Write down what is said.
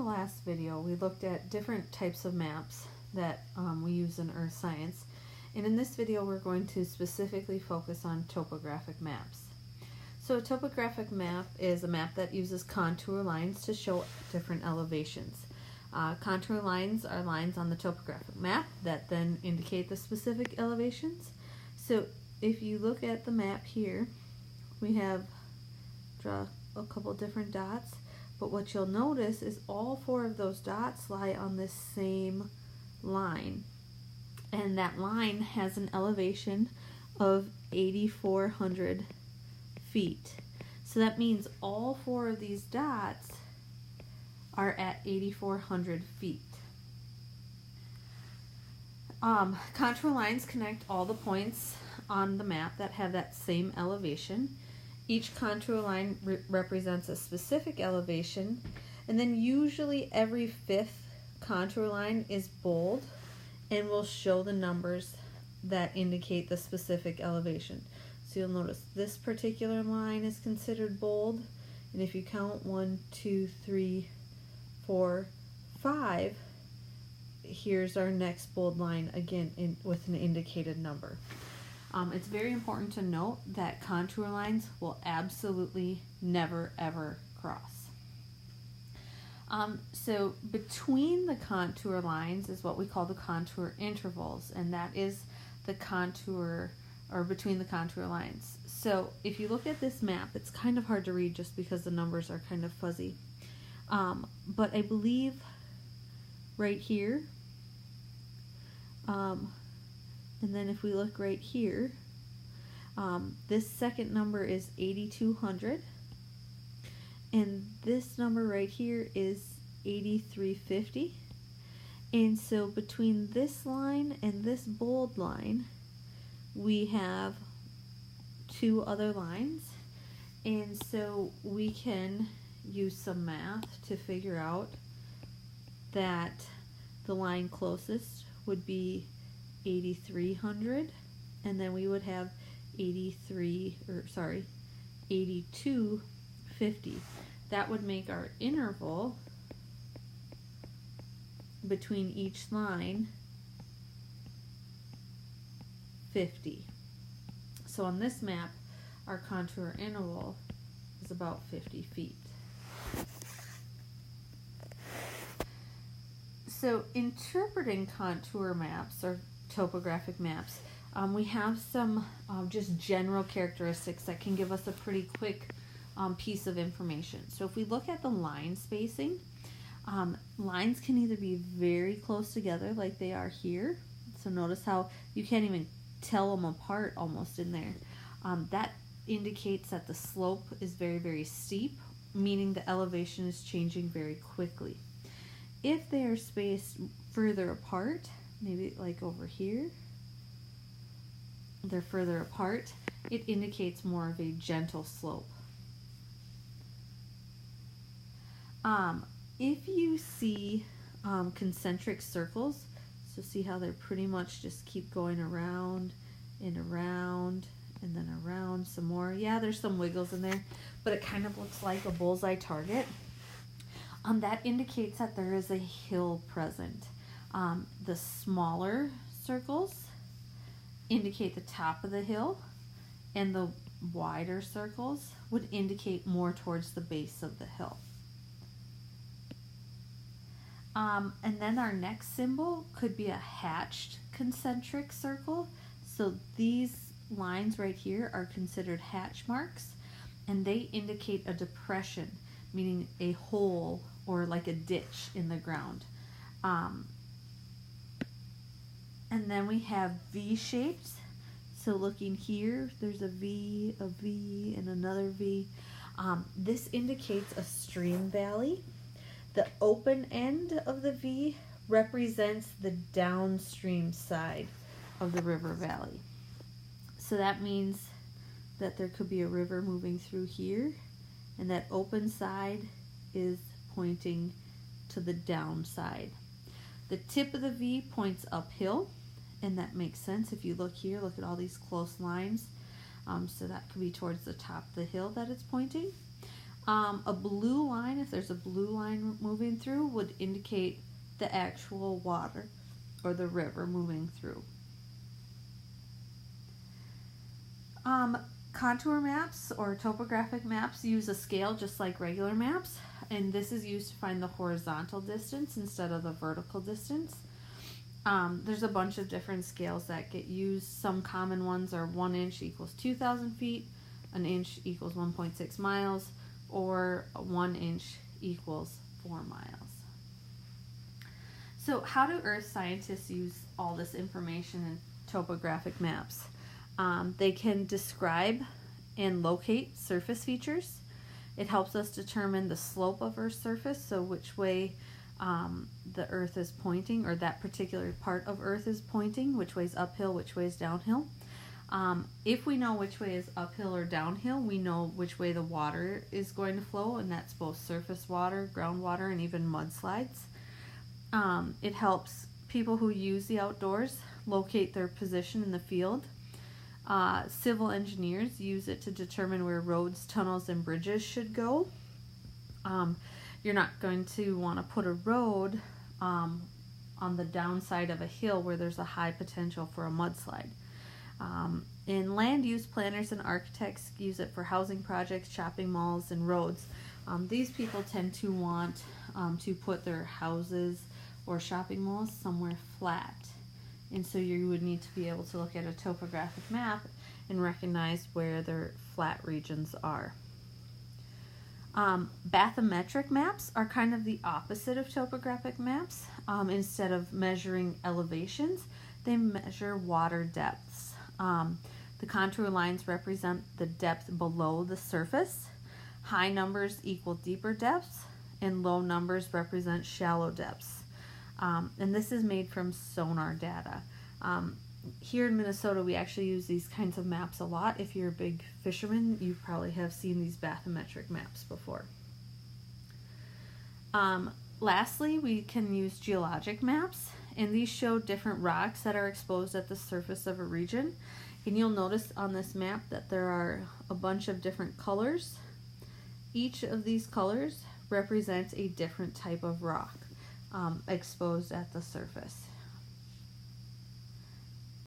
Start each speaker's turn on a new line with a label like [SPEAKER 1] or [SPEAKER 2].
[SPEAKER 1] last video, we looked at different types of maps that we use in earth science. And in this video, we're going to specifically focus on topographic maps. So a topographic map is a map that uses contour lines to show different elevations. Contour lines are lines on the topographic map that then indicate the specific elevations. So if you look at the map here, we have draw a couple different dots, but what you'll notice is all four of those dots lie on this same line, and that line has an elevation of 8,400 feet. So that means all four of these dots are at 8,400 feet. Contour lines connect all the points on the map that have that same elevation. Each contour line represents a specific elevation, and then usually every fifth contour line is bold and will show the numbers that indicate the specific elevation. So you'll notice this particular line is considered bold, and if you count 1, 2, 3, 4, 5, here's our next bold line again with an indicated number. It's very important to note that contour lines will absolutely never ever cross. So between the contour lines is what we call the contour intervals, and that is the contour, or between the contour lines. So if you look at this map, it's kind of hard to read just because the numbers are kind of fuzzy. But I believe right here, and then if we look right here, this second number is 8,200, and this number right here is 8,350. And so between this line and this bold line, we have two other lines, and so we can use some math to figure out that the line closest would be 8,300, and then we would have 8,250. That would make our interval between each line 50. So on this map, our contour interval is about 50 feet. So interpreting contour maps or topographic maps, we have some just general characteristics that can give us a pretty quick piece of information. So if we look at the line spacing, lines can either be very close together like they are here. So notice how you can't even tell them apart almost in there. That indicates that the slope is very, very steep, meaning the elevation is changing very quickly. If they are spaced further apart, maybe like over here, they're further apart, it indicates more of a gentle slope. If you see concentric circles, so see how they're pretty much just keep going around and around and then around some more. Yeah, there's some wiggles in there, but it kind of looks like a bullseye target. That indicates that there is a hill present. The smaller circles indicate the top of the hill, and the wider circles would indicate more towards the base of the hill. And then our next symbol could be a hatched concentric circle. So these lines right here are considered hatch marks, and they indicate a depression, meaning a hole or like a ditch in the ground. And then we have V shapes. So looking here, there's a V, and another V. This indicates a stream valley. The open end of the V represents the downstream side of the river valley. So that means that there could be a river moving through here, and that open side is pointing to the downside. The tip of the V points uphill, and that makes sense. If you look here, look at all these close lines. So that could be towards the top of the hill that it's pointing. A blue line, if there's a blue line moving through, would indicate the actual water or the river moving through. Contour maps or topographic maps use a scale just like regular maps, and this is used to find the horizontal distance instead of the vertical distance. There's a bunch of different scales that get used. Some common ones are 1 inch equals 2,000 feet, an inch equals 1.6 miles, or 1 inch equals 4 miles. So how do earth scientists use all this information in topographic maps? They can describe and locate surface features. It helps us determine the slope of Earth's surface, so which way the Earth is pointing, or that particular part of Earth is pointing, which way is uphill, which way is downhill. If we know which way is uphill or downhill, we know which way the water is going to flow, and that's both surface water, groundwater, and even mudslides. It helps people who use the outdoors locate their position in the field. Civil engineers use it to determine where roads, tunnels, and bridges should go. You're not going to want to put a road on the downside of a hill where there's a high potential for a mudslide. And land use planners and architects use it for housing projects, shopping malls, and roads. These people tend to want to put their houses or shopping malls somewhere flat. And so you would need to be able to look at a topographic map and recognize where their flat regions are. Bathymetric maps are kind of the opposite of topographic maps. Instead of measuring elevations, they measure water depths. The contour lines represent the depth below the surface. High numbers equal deeper depths, and low numbers represent shallow depths. And this is made from sonar data. Here in Minnesota, we actually use these kinds of maps a lot. If you're a big fisherman, you probably have seen these bathymetric maps before. Lastly, we can use geologic maps, and these show different rocks that are exposed at the surface of a region. And you'll notice on this map that there are a bunch of different colors. Each of these colors represents a different type of rock exposed at the surface.